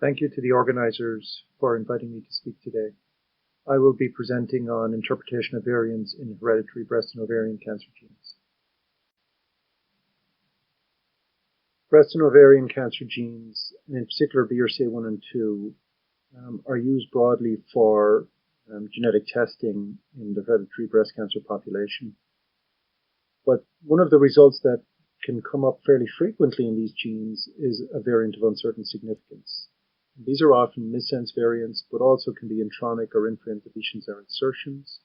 Thank you to the organizers for inviting me to speak today. I will be presenting on interpretation of variants in hereditary breast and ovarian cancer genes. Breast and ovarian cancer genes, and in particular BRCA1 and 2, are used broadly for genetic testing in the hereditary breast cancer population. But one of the results that can come up fairly frequently in these genes is a variant of uncertain significance. These are often missense variants, but also can be intronic or inprint deletions or insertions.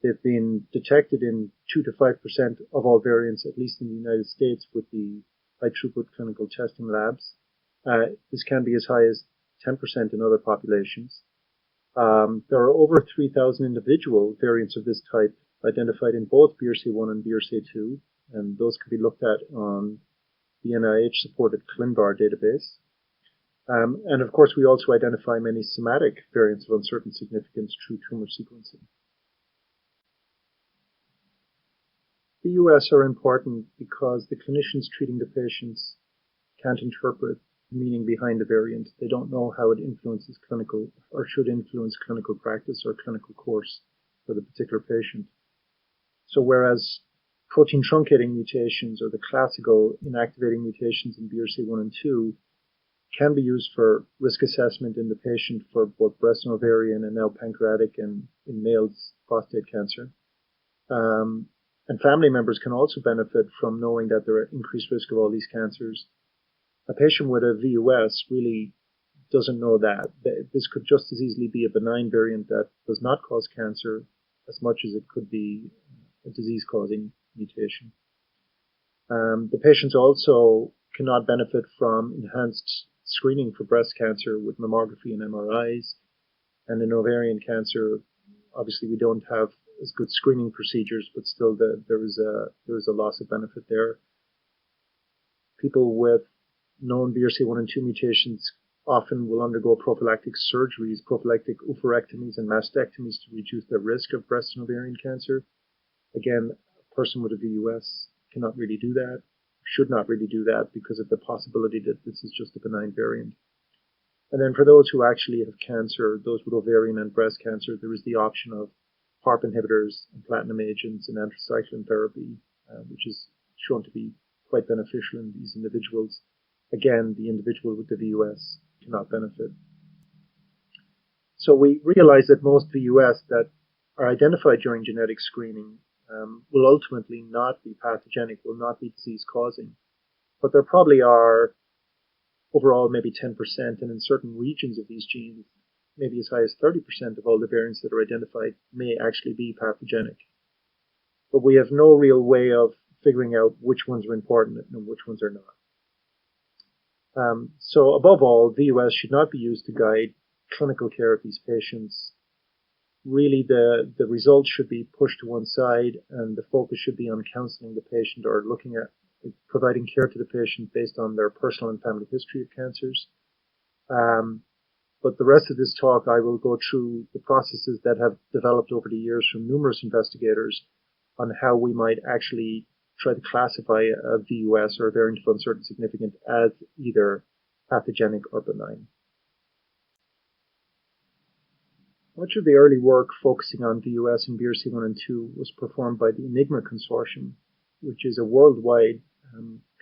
They've been detected in 2 to 5% of all variants, at least in the United States, with the high-throughput clinical testing labs. This can be as high as 10% in other populations. There are over 3,000 individual variants of this type identified in both BRCA1 and BRCA2, and those can be looked at on the NIH-supported ClinVar database. And of course, we also identify many somatic variants of uncertain significance through tumor sequencing. VUS are important because the clinicians treating the patients can't interpret the meaning behind the variant. They don't know how it influences clinical or should influence clinical practice or clinical course for the particular patient. So whereas protein truncating mutations or the classical inactivating mutations in BRCA1 and 2 can be used for risk assessment in the patient for both breast and ovarian and now pancreatic and in males prostate cancer. And family members can also benefit from knowing that there are increased risk of all these cancers. A patient with a VUS really doesn't know that. This could just as easily be a benign variant that does not cause cancer as much as it could be a disease-causing mutation. The patients also cannot benefit from enhanced screening for breast cancer with mammography and MRIs. And in ovarian cancer, obviously we don't have as good screening procedures, but still there is a loss of benefit there. People with known BRCA1 and 2 mutations often will undergo prophylactic surgeries, prophylactic oophorectomies and mastectomies to reduce their risk of breast and ovarian cancer. Again, a person with a VUS cannot really do that, should not really do that because of the possibility that this is just a benign variant. And then for those who actually have cancer, those with ovarian and breast cancer, there is the option of PARP inhibitors and platinum agents and anthracycline therapy, which is shown to be quite beneficial in these individuals. Again, the individual with the VUS cannot benefit. So we realize that most VUS that are identified during genetic screening will ultimately not be pathogenic, will not be disease-causing. But there probably are overall maybe 10%, and in certain regions of these genes, maybe as high as 30% of all the variants that are identified may actually be pathogenic. But we have no real way of figuring out which ones are important and which ones are not. So above all, VUS should not be used to guide clinical care of these patients. Really, the results should be pushed to one side, and the focus should be on counseling the patient or looking at providing care to the patient based on their personal and family history of cancers. But the rest of this talk, I will go through the processes that have developed over the years from numerous investigators on how we might actually try to classify a VUS or a variant of uncertain significance as either pathogenic or benign. Much of the early work focusing on VUS and BRCA1 and 2 was performed by the ENIGMA Consortium, which is a worldwide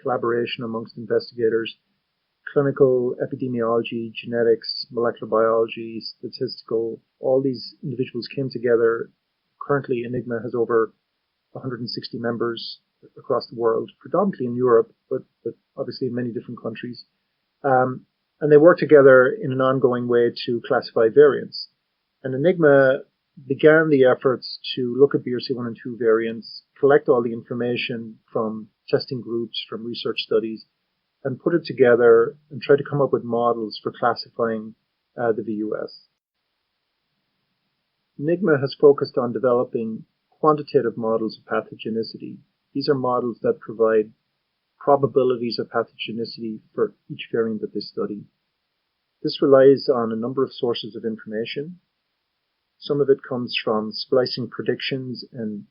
collaboration amongst investigators, clinical epidemiology, genetics, molecular biology, statistical. All these individuals came together. Currently, ENIGMA has over 160 members across the world, predominantly in Europe, but obviously in many different countries. And they work together in an ongoing way to classify variants. And ENIGMA began the efforts to look at BRCA1 and 2 variants, collect all the information from testing groups, from research studies, and put it together and try to come up with models for classifying the VUS. ENIGMA has focused on developing quantitative models of pathogenicity. These are models that provide probabilities of pathogenicity for each variant that they study. This relies on a number of sources of information. Some of it comes from splicing predictions and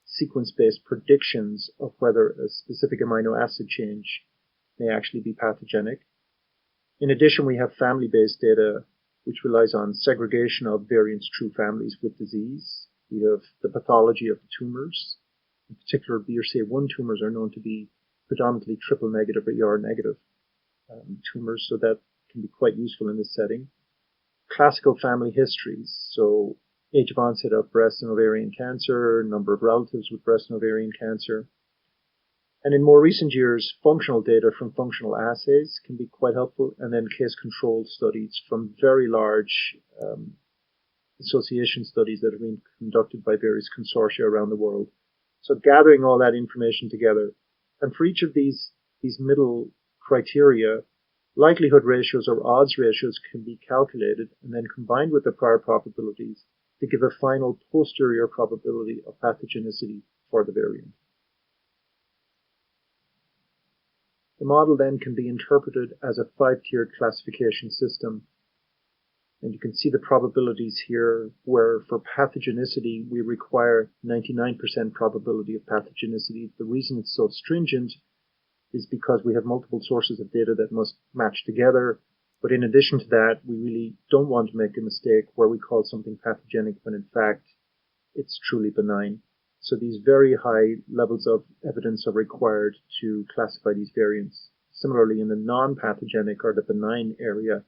sequence-based predictions of whether a specific amino acid change may actually be pathogenic. In addition, we have family-based data, which relies on segregation of variants through families with disease. We have the pathology of the tumors. In particular, BRCA1 tumors are known to be predominantly triple negative or ER negative tumors, so that can be quite useful in this setting. Classical family histories, so age of onset of breast and ovarian cancer, number of relatives with breast and ovarian cancer. And in more recent years, functional data from functional assays can be quite helpful, and then case-controlled studies from very large association studies that have been conducted by various consortia around the world. So gathering all that information together, and for each of these middle criteria, likelihood ratios or odds ratios can be calculated and then combined with the prior probabilities to give a final posterior probability of pathogenicity for the variant. The model then can be interpreted as a 5-tiered classification system. And you can see the probabilities here, where for pathogenicity, we require 99% probability of pathogenicity. The reason it's so stringent is because we have multiple sources of data that must match together. But in addition to that, we really don't want to make a mistake where we call something pathogenic when in fact it's truly benign. So these very high levels of evidence are required to classify these variants. Similarly, in the non-pathogenic or the benign area,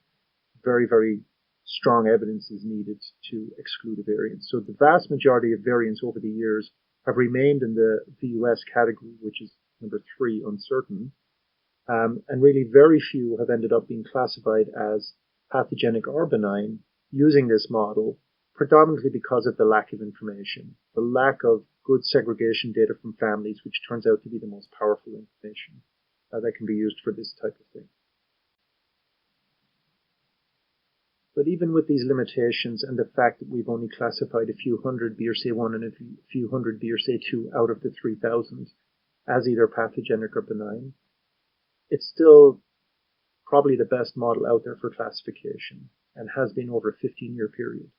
very, very strong evidence is needed to exclude a variant. So the vast majority of variants over the years have remained in the VUS category, which is number 3, uncertain. And really very few have ended up being classified as pathogenic or benign using this model, predominantly because of the lack of information, the lack of good segregation data from families, which turns out to be the most powerful information that can be used for this type of thing. But even with these limitations and the fact that we've only classified a few hundred BRCA1 and a few hundred BRCA2 out of the 3,000 as either pathogenic or benign, it's still probably the best model out there for classification and has been over a 15-year period.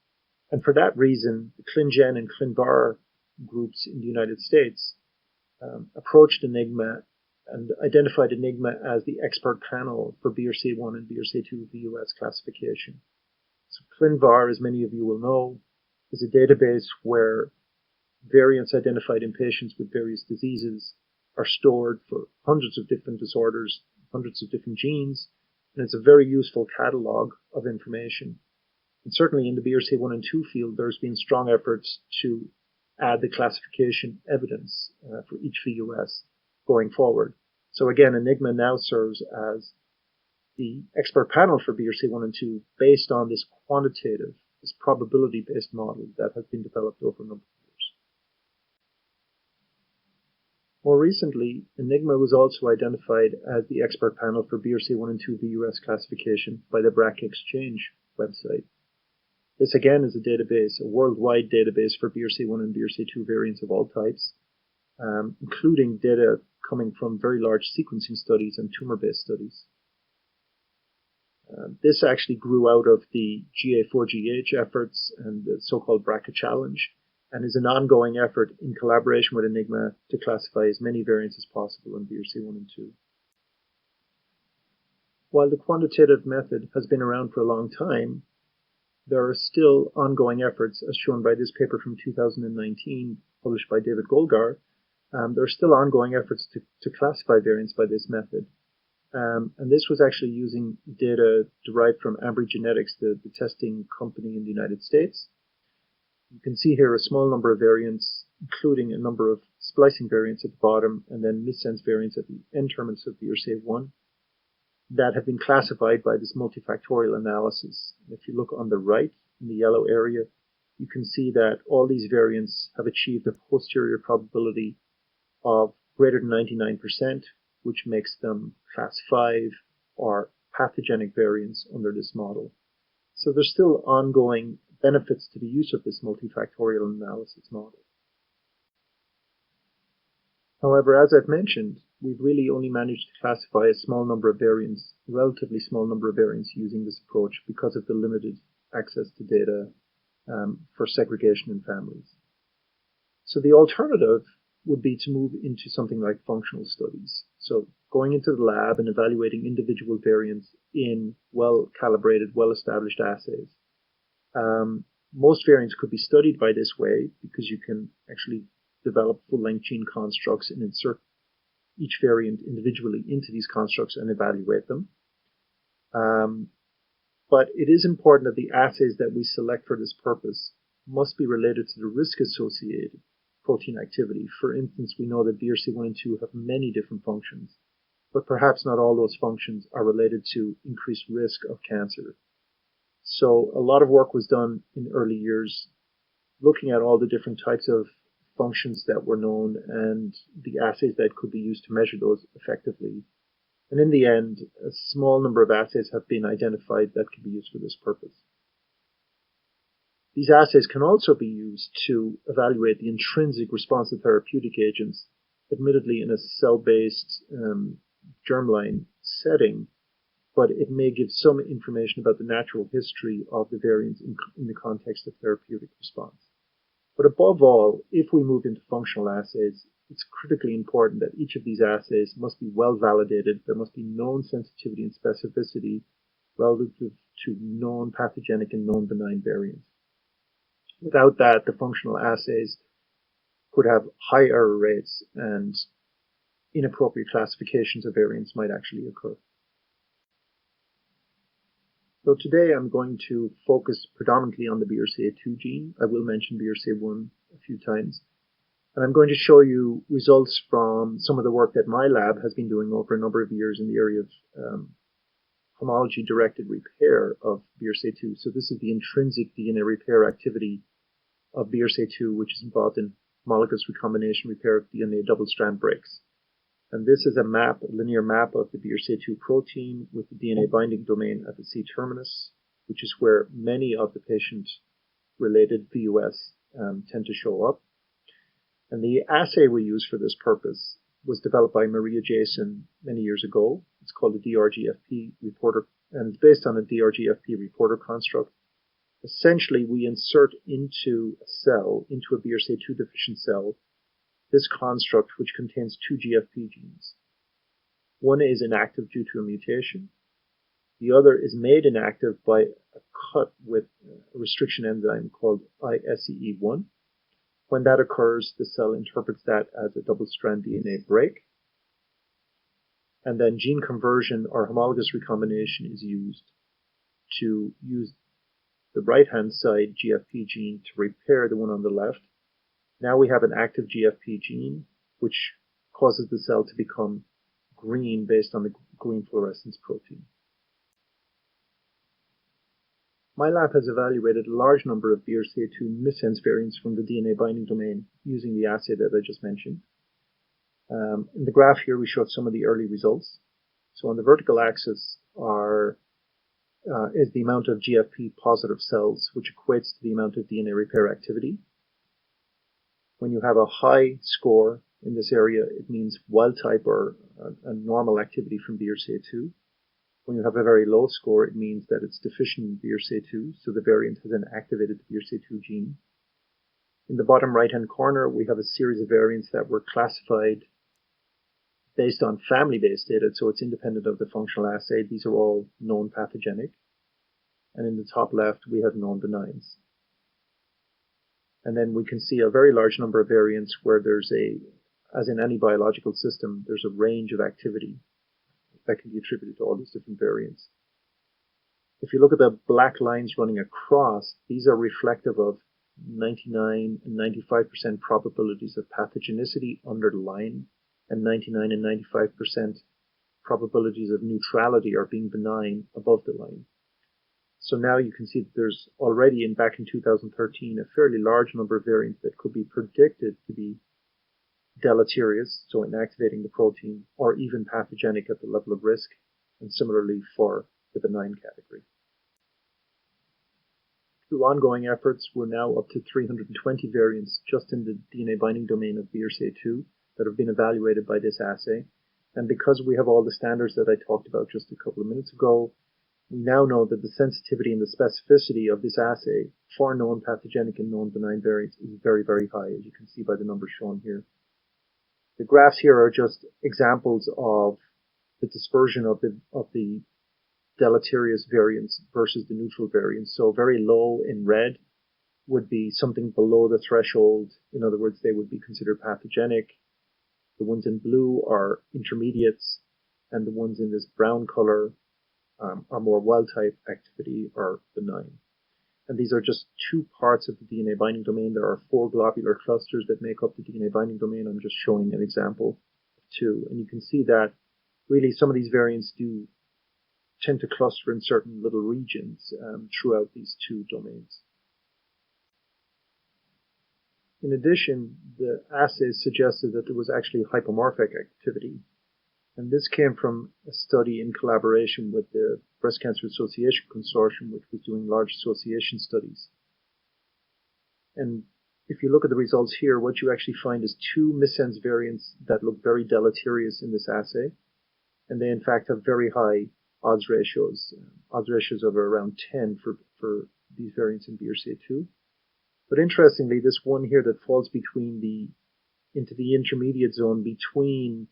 And for that reason, the ClinGen and Clinvar groups in the United States approached ENIGMA and identified ENIGMA as the expert panel for BRCA1 and BRCA2 VUS classification. So Clinvar, as many of you will know, is a database where variants identified in patients with various diseases are stored for hundreds of different disorders, hundreds of different genes, and it's a very useful catalog of information. And certainly in the BRCA1 and 2 field, there's been strong efforts to add the classification evidence for each VUS going forward. So again, ENIGMA now serves as the expert panel for BRCA1 and 2 based on this quantitative, this probability-based model that has been developed over a number of years. More recently, ENIGMA was also identified as the expert panel for BRCA1 and 2 VUS classification by the BRCA Exchange website. This again is a database, a worldwide database for BRCA1 and BRCA2 variants of all types, including data coming from very large sequencing studies and tumor-based studies. This actually grew out of the GA4GH efforts and the so-called BRCA challenge, and is an ongoing effort in collaboration with ENIGMA to classify as many variants as possible in BRCA1 and 2. While the quantitative method has been around for a long time, there are still ongoing efforts, as shown by this paper from 2019, published by David Golgar. There are still ongoing efforts to classify variants by this method. And this was actually using data derived from Ambry Genetics, the testing company in the United States. You can see here a small number of variants, including a number of splicing variants at the bottom, and then missense variants at the N-terminus of BRCA1, that have been classified by this multifactorial analysis. If you look on the right, in the yellow area, you can see that all these variants have achieved a posterior probability of greater than 99%, which makes them class 5 or pathogenic variants under this model. So there's still ongoing benefits to the use of this multifactorial analysis model. However, as I've mentioned, we've really only managed to classify a small number of variants, a relatively small number of variants using this approach because of the limited access to data for segregation in families. So the alternative would be to move into something like functional studies. So going into the lab and evaluating individual variants in well-calibrated, well-established assays. Most variants could be studied by this way because you can actually develop full-length gene constructs and insert each variant individually into these constructs and evaluate them. But it is important that the assays that we select for this purpose must be related to the risk-associated protein activity. For instance, we know that BRCA1 and 2 have many different functions, but perhaps not all those functions are related to increased risk of cancer. So a lot of work was done in early years looking at all the different types of functions that were known and the assays that could be used to measure those effectively. And in the end, a small number of assays have been identified that can be used for this purpose. These assays can also be used to evaluate the intrinsic response to therapeutic agents, admittedly in a cell-based germline setting, but it may give some information about the natural history of the variants in the context of therapeutic response. But above all, if we move into functional assays, it's critically important that each of these assays must be well validated. There must be known sensitivity and specificity relative to known pathogenic and known benign variants. Without that, the functional assays could have high error rates and inappropriate classifications of variants might actually occur. So today I'm going to focus predominantly on the BRCA2 gene. I will mention BRCA1 a few times. And I'm going to show you results from some of the work that my lab has been doing over a number of years in the area of homology-directed repair of BRCA2. So this is the intrinsic DNA repair activity of BRCA2, which is involved in homologous recombination repair of DNA double-strand breaks. And this is a map, a linear map of the BRCA2 protein with the DNA binding domain at the C-terminus, which is where many of the patient-related VUS tend to show up. And the assay we use for this purpose was developed by Maria Jason many years ago. It's called a DRGFP reporter, and it's based on a DRGFP reporter construct. Essentially, we insert into a cell, into a BRCA2 deficient cell, this construct which contains two GFP genes. One is inactive due to a mutation. The other is made inactive by a cut with a restriction enzyme called ISEE1. When that occurs, the cell interprets that as a double-strand DNA break. And then gene conversion or homologous recombination is used to use the right-hand side GFP gene to repair the one on the left. Now we have an active GFP gene, which causes the cell to become green based on the green fluorescence protein. My lab has evaluated a large number of BRCA2 missense variants from the DNA binding domain using the assay that I just mentioned. In the graph here, we showed some of the early results. So on the vertical axis is the amount of GFP positive cells, which equates to the amount of DNA repair activity. When you have a high score in this area, it means wild type or a normal activity from BRCA2. When you have a very low score, it means that it's deficient in BRCA2, so the variant has inactivated the BRCA2 gene. In the bottom right-hand corner, we have a series of variants that were classified based on family-based data, so it's independent of the functional assay. These are all known pathogenic. And in the top left, we have known benigns. And then we can see a very large number of variants where there's as in any biological system, there's a range of activity that can be attributed to all these different variants. If you look at the black lines running across, these are reflective of 99 and 95% probabilities of pathogenicity under the line, and 99 and 95% probabilities of neutrality or being benign above the line. So now you can see that there's already, back in 2013, a fairly large number of variants that could be predicted to be deleterious, so inactivating the protein, or even pathogenic at the level of risk, and similarly for the benign category. Through ongoing efforts, we're now up to 320 variants just in the DNA binding domain of BRCA2 that have been evaluated by this assay. And because we have all the standards that I talked about just a couple of minutes ago, we now know that the sensitivity and the specificity of this assay for known pathogenic and known benign variants is very, very high, as you can see by the numbers shown here. The graphs here are just examples of the dispersion of the deleterious variants versus the neutral variants. So very low in red would be something below the threshold. In other words, they would be considered pathogenic. The ones in blue are intermediates, and the ones in this brown color are more wild-type activity or benign. And these are just two parts of the DNA binding domain. There are 4 globular clusters that make up the DNA binding domain. I'm just showing an example of 2. And you can see that really some of these variants do tend to cluster in certain little regions throughout these 2 domains. In addition, the assays suggested that there was actually hypomorphic activity. And this came from a study in collaboration with the Breast Cancer Association Consortium, which was doing large association studies. And if you look at the results here, what you actually find is 2 missense variants that look very deleterious in this assay. And they, in fact, have very high odds ratios of around 10 for these variants in BRCA2. But interestingly, this one here that falls into the intermediate zone between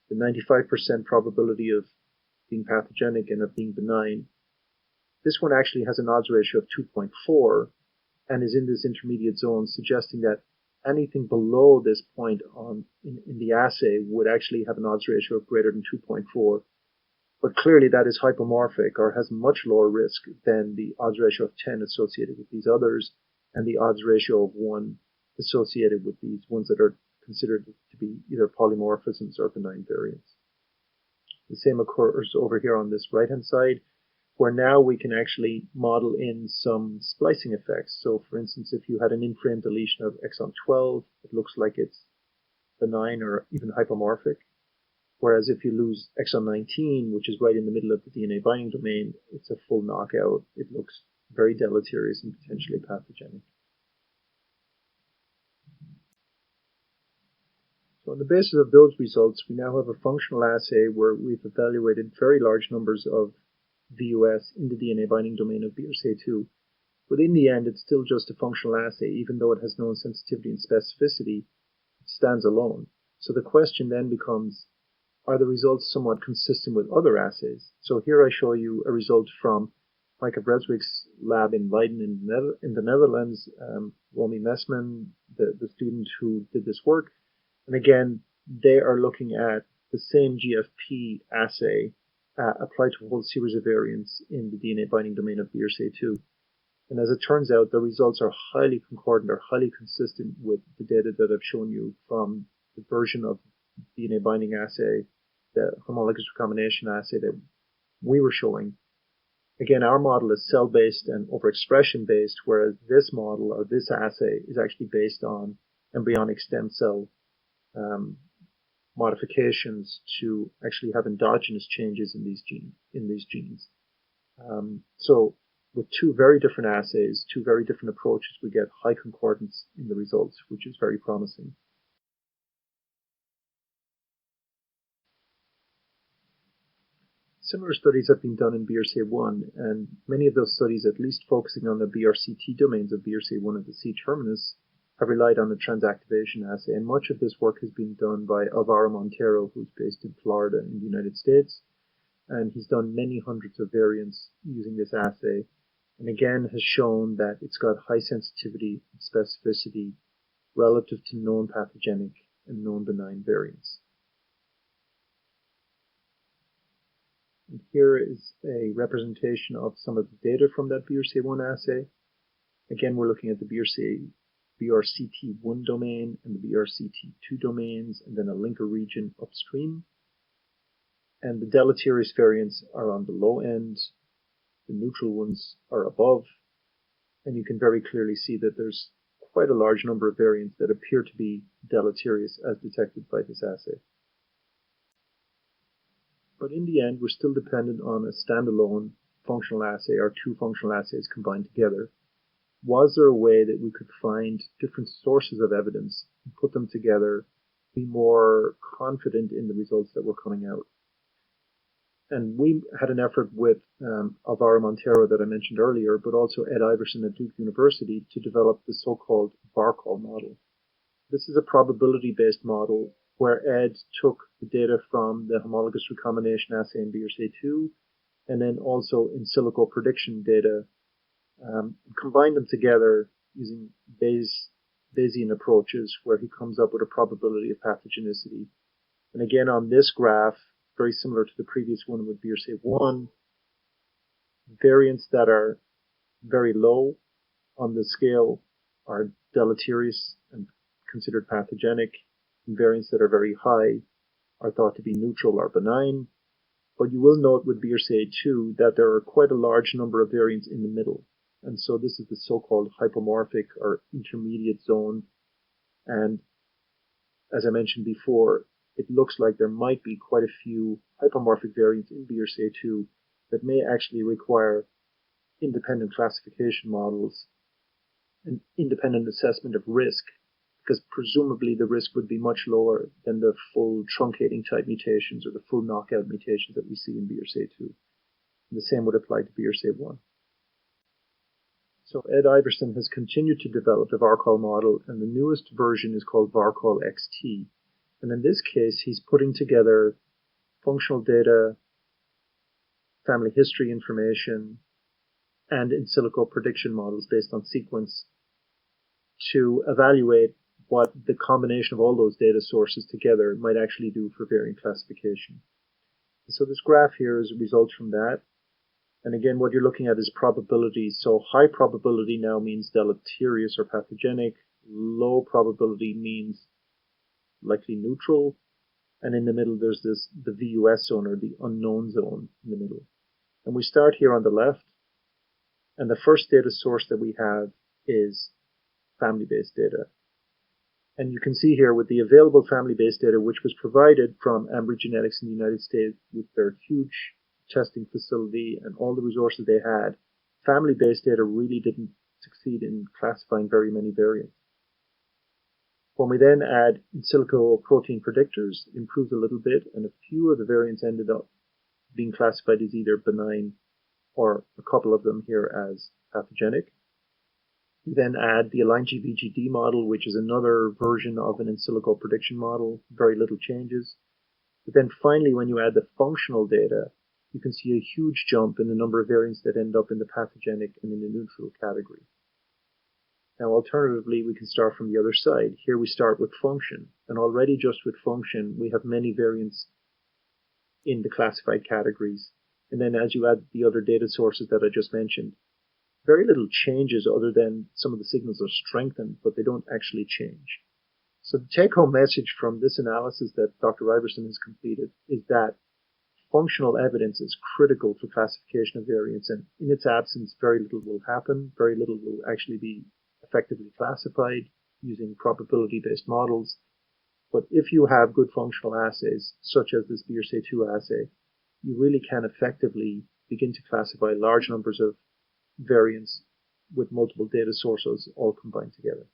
the 95% probability of being pathogenic and of being benign, this one actually has an odds ratio of 2.4 and is in this intermediate zone, suggesting that anything below this point in the assay would actually have an odds ratio of greater than 2.4. But clearly that is hypomorphic or has much lower risk than the odds ratio of 10 associated with these others and the odds ratio of 1 associated with these ones that are considered to be either polymorphisms or benign variants. The same occurs over here on this right-hand side, where now we can actually model in some splicing effects. So for instance, if you had an in-frame deletion of exon 12, it looks like it's benign or even hypomorphic. Whereas if you lose exon 19, which is right in the middle of the DNA binding domain, it's a full knockout. It looks very deleterious and potentially pathogenic. So on the basis of those results, we now have a functional assay where we've evaluated very large numbers of VUS in the DNA binding domain of BRCA2. But in the end, it's still just a functional assay. Even though it has known sensitivity and specificity, it stands alone. So the question then becomes, are the results somewhat consistent with other assays? So here I show you a result from Micah Breswick's lab in Leiden in the Netherlands, Romy Messman, the student who did this work. And again, they are looking at the same GFP assay applied to a whole series of variants in the DNA binding domain of BRCA2. And as it turns out, the results are highly concordant, or highly consistent with the data that I've shown you from the version of DNA binding assay, the homologous recombination assay that we were showing. Again, our model is cell-based and overexpression-based, whereas this model, or this assay, is actually based on embryonic stem cell modifications to actually have endogenous changes in these genes. So with 2 very different assays, 2 very different approaches, we get high concordance in the results, which is very promising. Similar studies have been done in BRCA1, and many of those studies, at least focusing on the BRCT domains of BRCA1 at the C-terminus, have relied on the transactivation assay, and much of this work has been done by Alvaro Montero, who's based in Florida in the United States, and he's done many hundreds of variants using this assay, and again has shown that it's got high sensitivity and specificity relative to known pathogenic and known benign variants. And here is a representation of some of the data from that BRCA1 assay. Again, we're looking at the BRCT1 domain and the BRCT2 domains, and then a linker region upstream. And the deleterious variants are on the low end, the neutral ones are above, and you can very clearly see that there's quite a large number of variants that appear to be deleterious as detected by this assay. But in the end, we're still dependent on a standalone functional assay, or 2 functional assays combined together. Was there a way that we could find different sources of evidence and put them together, be more confident in the results that were coming out? And we had an effort with Alvaro Montero that I mentioned earlier, but also Ed Iverson at Duke University to develop the so-called VarCall model. This is a probability-based model where Ed took the data from the homologous recombination assay in BRCA2, and then also in silico prediction data, combined them together using Bayesian approaches, where he comes up with a probability of pathogenicity. And again, on this graph, very similar to the previous one with BRCA1, variants that are very low on the scale are deleterious and considered pathogenic, and variants that are very high are thought to be neutral or benign. But you will note with BRCA2 that there are quite a large number of variants in the middle. And so this is the so-called hypomorphic or intermediate zone. And as I mentioned before, it looks like there might be quite a few hypomorphic variants in BRCA2 that may actually require independent classification models and independent assessment of risk, because presumably the risk would be much lower than the full truncating type mutations or the full knockout mutations that we see in BRCA2. And the same would apply to BRCA1. So Ed Iverson has continued to develop the VarCall model, and the newest version is called VarCall XT. And in this case, he's putting together functional data, family history information, and in silico prediction models based on sequence to evaluate what the combination of all those data sources together might actually do for variant classification. So this graph here is a result from that. And again, what you're looking at is probability. So high probability now means deleterious or pathogenic. Low probability means likely neutral. And in the middle, there's the VUS zone, or the unknown zone in the middle. And we start here on the left. And the first data source that we have is family-based data. And you can see here with the available family-based data, which was provided from Ambry Genetics in the United States with their huge testing facility and all the resources they had, family-based data really didn't succeed in classifying very many variants. When we then add in silico protein predictors, it improves a little bit, and a few of the variants ended up being classified as either benign or a couple of them here as pathogenic. We then add the AlignG-VGD model, which is another version of an in silico prediction model, very little changes. But then finally, when you add the functional data, you can see a huge jump in the number of variants that end up in the pathogenic and in the neutral category. Now, alternatively, we can start from the other side. Here we start with function, and already just with function, we have many variants in the classified categories. And then as you add the other data sources that I just mentioned, very little changes other than some of the signals are strengthened, but they don't actually change. So the take-home message from this analysis that Dr. Iverson has completed is that functional evidence is critical for classification of variants, and in its absence, very little will happen. Very little will actually be effectively classified using probability-based models. But if you have good functional assays, such as this BRCA2 assay, you really can effectively begin to classify large numbers of variants with multiple data sources all combined together.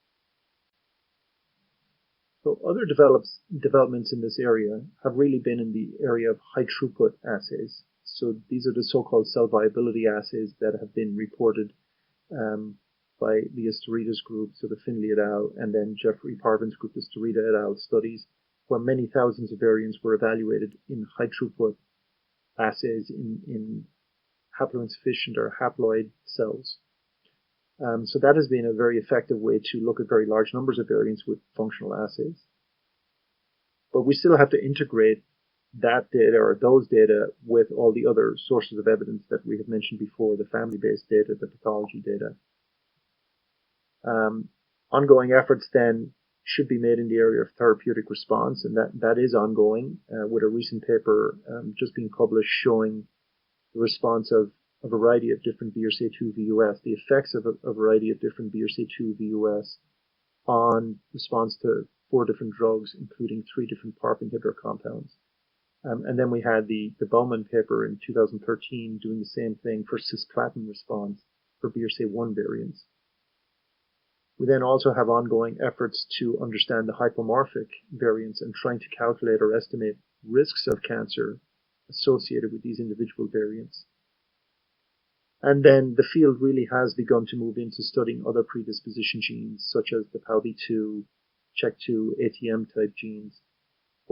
So other developments in this area have really been in the area of high throughput assays. So these are the so-called cell viability assays that have been reported by the Asteridas group, so the Finley et al., and then Jeffrey Parvin's group, the Asteridas et al. Studies, where many thousands of variants were evaluated in high throughput assays in haploinsufficient or haploid cells. So that has been a very effective way to look at very large numbers of variants with functional assays. But we still have to integrate that data or those data with all the other sources of evidence that we have mentioned before, the family-based data, the pathology data. Ongoing efforts then should be made in the area of therapeutic response, and that is ongoing with a recent paper just being published showing the response of a variety of different BRCA2 VUS, the effects of a variety of different BRCA2 VUS on response to 4 different drugs, including 3 different PARP inhibitor compounds. And then we had the Bowman paper in 2013 doing the same thing for cisplatin response for BRCA1 variants. We then also have ongoing efforts to understand the hypomorphic variants and trying to calculate or estimate risks of cancer associated with these individual variants. And then the field really has begun to move into studying other predisposition genes, such as the PALB2, CHEK2, ATM type genes,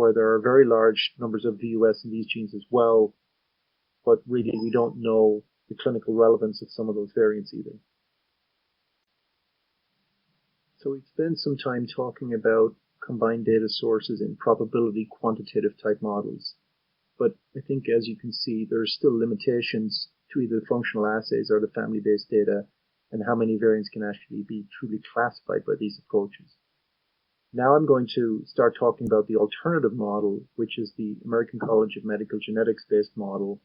where there are very large numbers of VUS in these genes as well, but really we don't know the clinical relevance of some of those variants either. So we've spent some time talking about combined data sources in probability quantitative type models. But I think, as you can see, there are still limitations to either the functional assays or the family-based data and how many variants can actually be truly classified by these approaches. Now I'm going to start talking about the alternative model, which is the American College of Medical Genetics-based model,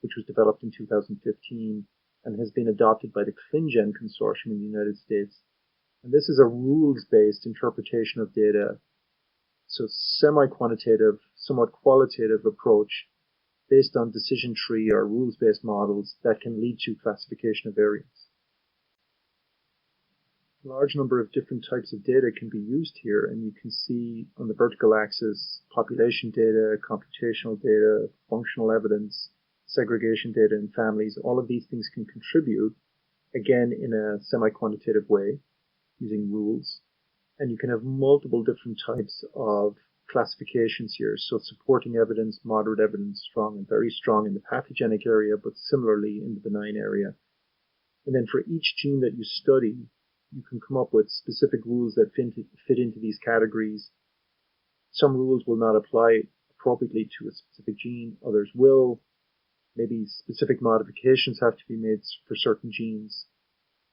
which was developed in 2015 and has been adopted by the ClinGen consortium in the United States. And this is a rules-based interpretation of data, so semi-quantitative, somewhat qualitative approach based on decision tree or rules-based models that can lead to classification of variants. A large number of different types of data can be used here, and you can see on the vertical axis population data, computational data, functional evidence, segregation data in families. All of these things can contribute, again, in a semi-quantitative way, using rules. And you can have multiple different types of classifications here. So supporting evidence, moderate evidence, strong and very strong in the pathogenic area, but similarly in the benign area. And then for each gene that you study, you can come up with specific rules that fit into these categories. Some rules will not apply appropriately to a specific gene, others will. Maybe specific modifications have to be made for certain genes.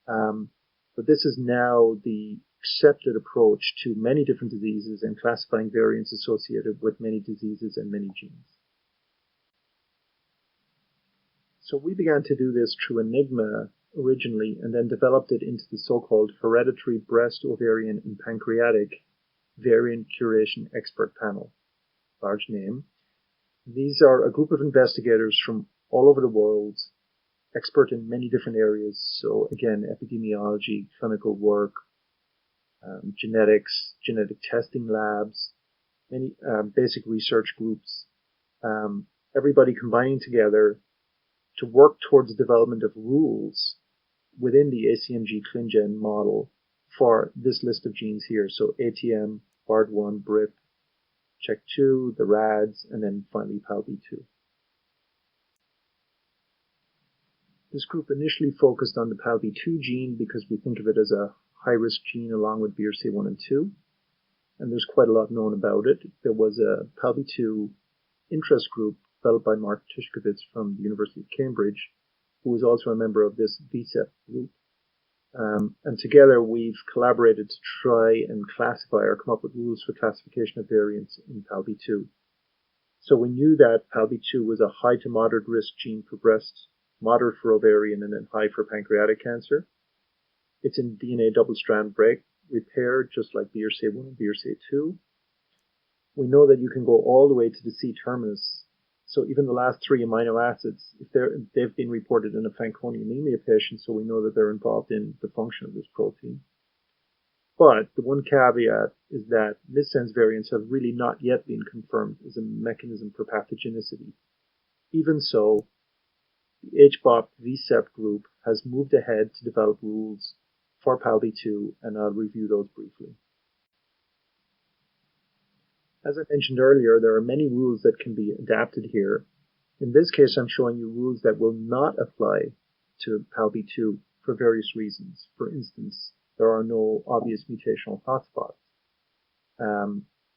But this is now the accepted approach to many different diseases and classifying variants associated with many diseases and many genes. So we began to do this through ENIGMA originally, and then developed it into the so-called Hereditary Breast, Ovarian, and Pancreatic Variant Curation Expert Panel. Large name. These are a group of investigators from all over the world, expert in many different areas. So again, epidemiology, clinical work, genetics, genetic testing labs, many basic research groups, everybody combining together to work towards the development of rules within the ACMG ClinGen model for this list of genes here. So ATM, BARD1, BRIP, CHEK2, the RADs, and then finally PALB2. This group initially focused on the PALB2 gene because we think of it as a high-risk gene along with BRCA1 and 2. And there's quite a lot known about it. There was a PALB2 interest group developed by Mark Tishkovitz from the University of Cambridge, who was also a member of this VCEP group. And together we've collaborated to try and classify or come up with rules for classification of variants in PALB2. So we knew that PALB2 was a high to moderate risk gene for breast, moderate for ovarian, and then high for pancreatic cancer. It's in DNA double-strand break repair, just like BRCA1 and BRCA2. We know that you can go all the way to the C-terminus. So even the last 3 amino acids, if they've been reported in a Fanconi anemia patient, so we know that they're involved in the function of this protein. But the one caveat is that missense variants have really not yet been confirmed as a mechanism for pathogenicity. Even so, the HBOP VCEP group has moved ahead to develop rules for PALB2, and I'll review those briefly. As I mentioned earlier, there are many rules that can be adapted here. In this case, I'm showing you rules that will not apply to PALB2 for various reasons. For instance, there are no obvious mutational hotspots.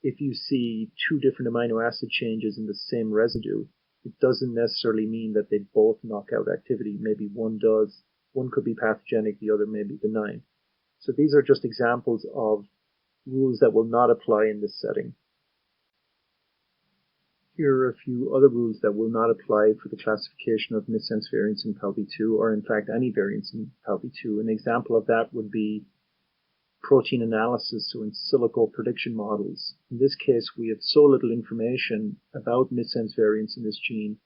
If you see 2 different amino acid changes in the same residue, it doesn't necessarily mean that they both knock out activity. Maybe one does. One could be pathogenic, the other may be benign. So these are just examples of rules that will not apply in this setting. Here are a few other rules that will not apply for the classification of missense variants in PALB2, or in fact any variants in PALB2. An example of that would be protein analysis, so in silico prediction models. In this case, we have so little information about missense variants in this gene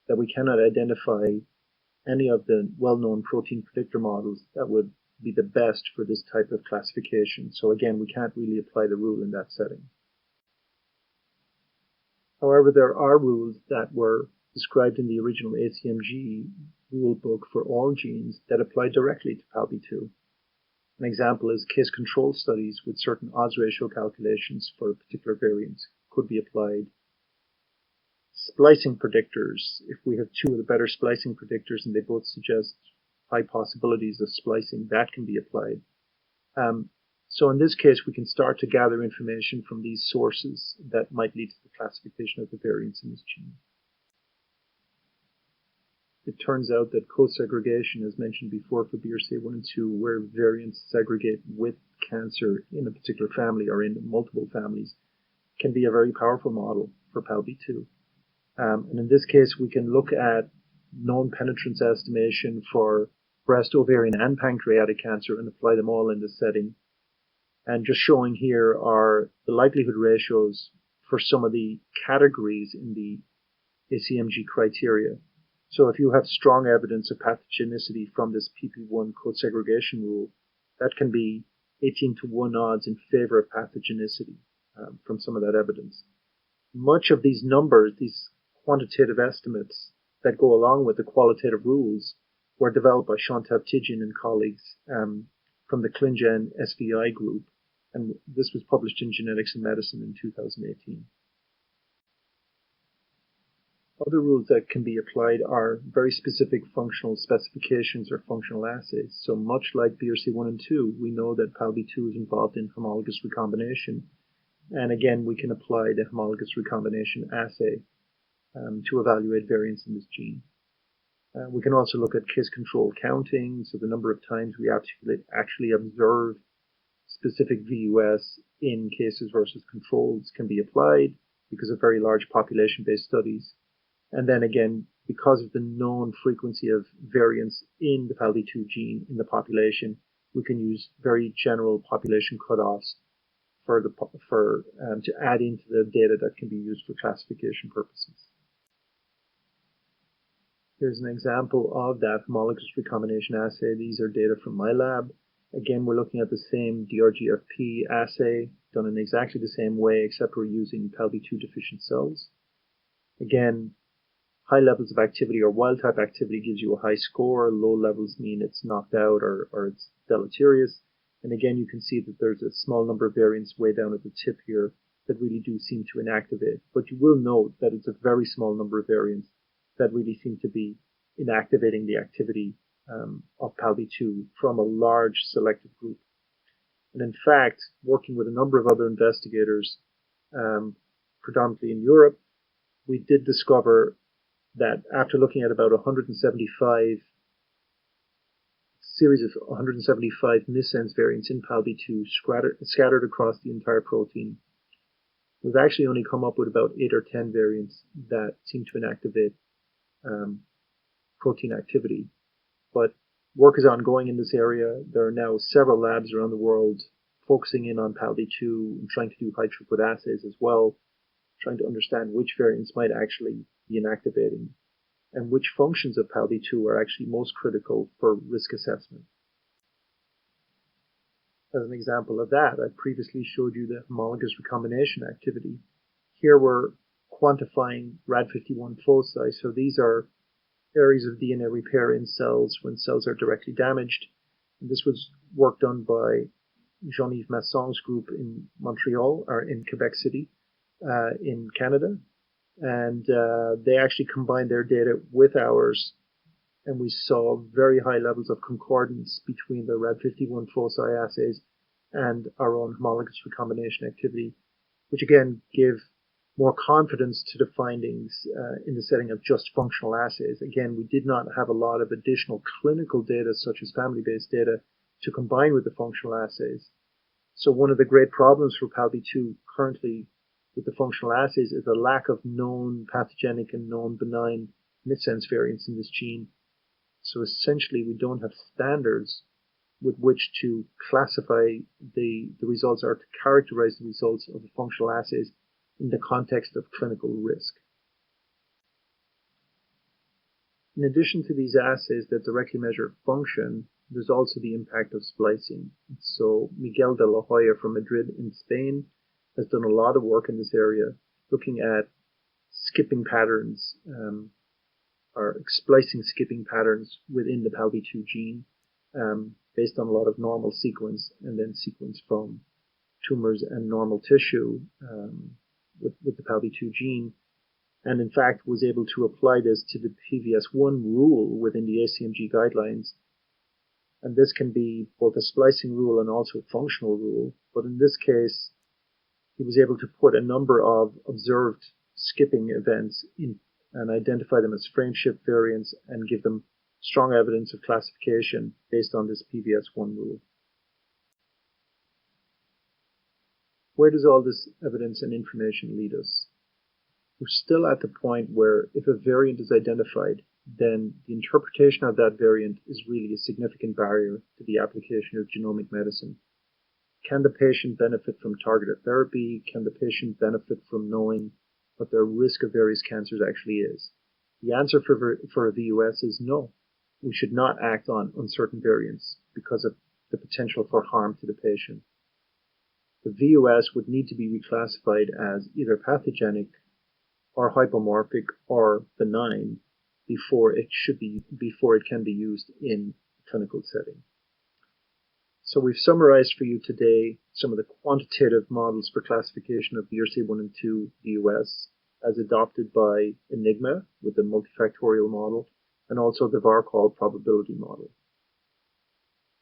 that we cannot identify any of the well-known protein predictor models that would be the best for this type of classification. So again, we can't really apply the rule in that setting. However, there are rules that were described in the original ACMG rule book for all genes that apply directly to PALB2. An example is case control studies with certain odds ratio calculations for a particular variant. could be applied. Splicing predictors, if we have two of the better splicing predictors and they both suggest high possibilities of splicing, that can be applied. So in this case, we can start to gather information from these sources that might lead to the classification of the variants in this gene. It turns out that co-segregation, as mentioned before for BRCA1 and 2, where variants segregate with cancer in a particular family or in multiple families, can be a very powerful model for PALB2. And in this case, we can look at known penetrance estimation for breast, ovarian, and pancreatic cancer and apply them all in this setting. And just showing here are the likelihood ratios for some of the categories in the ACMG criteria. So if you have strong evidence of pathogenicity from this PP1 co-segregation rule, that can be 18-to-1 odds in favor of pathogenicity from some of that evidence. Much of these numbers, these quantitative estimates that go along with the qualitative rules, were developed by Chantal Tidjian and colleagues from the ClinGen SVI group, and this was published in Genetics and Medicine in 2018. Other rules that can be applied are very specific functional specifications or functional assays. So much like BRCA1 and 2, we know that PALB2 is involved in homologous recombination. And again, we can apply the homologous recombination assay to evaluate variants in this gene. We can also look at case control counting, so the number of times we actually observe specific VUS in cases versus controls can be applied because of very large population-based studies. And then again, because of the known frequency of variants in the PALB2 gene in the population, we can use very general population cutoffs to add into the data that can be used for classification purposes. Here's an example of that homologous recombination assay. These are data from my lab. Again, we're looking at the same DRGFP assay done in exactly the same way, except we're using PALB2 deficient cells. Again, high levels of activity or wild-type activity gives you a high score. Low levels mean it's knocked out or it's deleterious. And again, you can see that there's a small number of variants way down at the tip here that really do seem to inactivate. But you will note that it's a very small number of variants that really seem to be inactivating the activity of PALB2 from a large selected group. And in fact, working with a number of other investigators, predominantly in Europe, we did discover that after looking at about 175 series of 175 missense variants in PALB2 scattered across the entire protein, we've actually only come up with about 8 or 10 variants that seem to inactivate protein activity. But work is ongoing in this area. There are now several labs around the world focusing in on PALB2 and trying to do high throughput assays as well, trying to understand which variants might actually be inactivating and which functions of PALB2 are actually most critical for risk assessment. As an example of that, I previously showed you the homologous recombination activity. Here we're quantifying Rad51 foci, so these are areas of DNA repair in cells when cells are directly damaged. And this was work done by Jean-Yves Masson's group in Montreal, or in Quebec City, in Canada. And they actually combined their data with ours, and we saw very high levels of concordance between the Rad51 foci assays and our own homologous recombination activity, which again gave more confidence to the findings in the setting of just functional assays. Again, we did not have a lot of additional clinical data, such as family-based data, to combine with the functional assays. So one of the great problems for PALB2 currently with the functional assays is the lack of known pathogenic and known benign missense variants in this gene. So essentially, we don't have standards with which to classify the results or to characterize the results of the functional assays in the context of clinical risk. In addition to these assays that directly measure function, there's also the impact of splicing. So Miguel de la Hoya from Madrid in Spain has done a lot of work in this area, looking at skipping patterns, or splicing skipping patterns within the PALB2 gene, based on a lot of normal sequence and then sequence from tumors and normal tissue, with the PALB2 gene, and in fact was able to apply this to the PVS1 rule within the ACMG guidelines. And this can be both a splicing rule and also a functional rule. But in this case, he was able to put a number of observed skipping events in and identify them as frame shift variants and give them strong evidence of classification based on this PVS1 rule. Where does all this evidence and information lead us? We're still at the point where if a variant is identified, then the interpretation of that variant is really a significant barrier to the application of genomic medicine. Can the patient benefit from targeted therapy? Can the patient benefit from knowing what their risk of various cancers actually is? The answer for a VUS is no. We should not act on uncertain variants because of the potential for harm to the patient. The VUS would need to be reclassified as either pathogenic or hypomorphic or benign before it can be used in a clinical setting. So we've summarized for you today some of the quantitative models for classification of BRCA1 and 2 VUS as adopted by ENIGMA with the multifactorial model and also the VarCall probability model.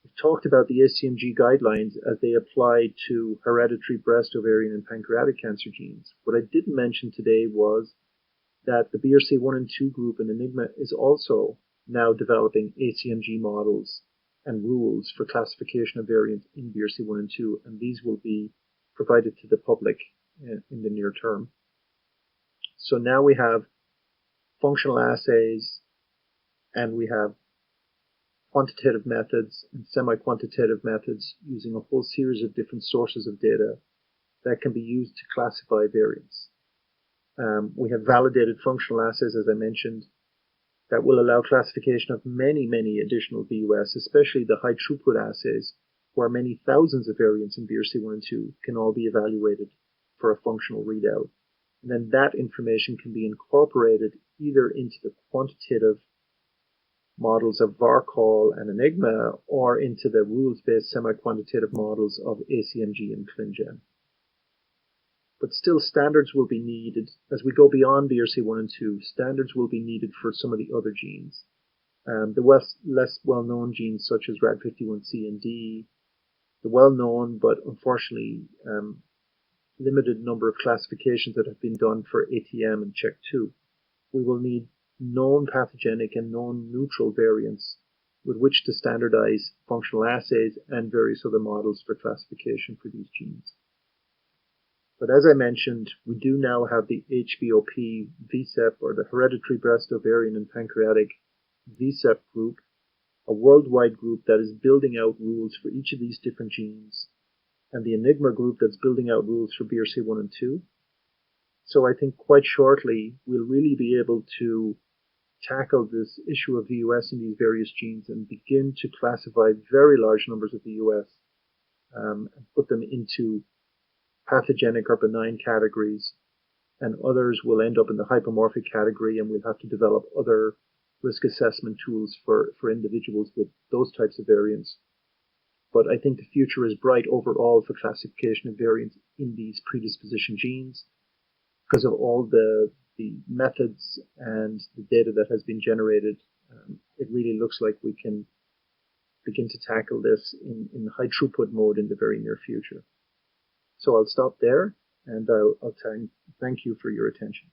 We've talked about the ACMG guidelines as they apply to hereditary breast, ovarian, and pancreatic cancer genes. What I didn't mention today was that the BRCA1 and 2 group in ENIGMA is also now developing ACMG models and rules for classification of variants in BRCA1 and 2, and these will be provided to the public in the near term. So now we have functional assays, and we have quantitative methods and semi-quantitative methods using a whole series of different sources of data that can be used to classify variants. We have validated functional assays, as I mentioned, that will allow classification of many, many additional VUS, especially the high throughput assays, where many thousands of variants in BRCA1 and 2 can all be evaluated for a functional readout. And then that information can be incorporated either into the quantitative models of VarCall and ENIGMA or into the rules-based semi-quantitative models of ACMG and ClinGen. But still, standards will be needed. As we go beyond BRCA1 and 2, standards will be needed for some of the other genes. The less well-known genes such as RAD51C and D, the well-known but unfortunately limited number of classifications that have been done for ATM and CHEK2. We will need known pathogenic and known neutral variants with which to standardize functional assays and various other models for classification for these genes. But as I mentioned, we do now have the HBOP VSEP, or the Hereditary Breast, Ovarian, and Pancreatic VSEP group, a worldwide group that is building out rules for each of these different genes, and the ENIGMA group that's building out rules for BRCA1 and 2. So I think quite shortly we'll really be able to tackle this issue of VUS in these various genes and begin to classify very large numbers of VUS and put them into pathogenic or benign categories, and others will end up in the hypomorphic category, and we'll have to develop other risk assessment tools for individuals with those types of variants. But I think the future is bright overall for classification of variants in these predisposition genes because of all the methods and the data that has been generated. It really looks like we can begin to tackle this in high throughput mode in the very near future. So I'll stop there, and I'll thank you for your attention.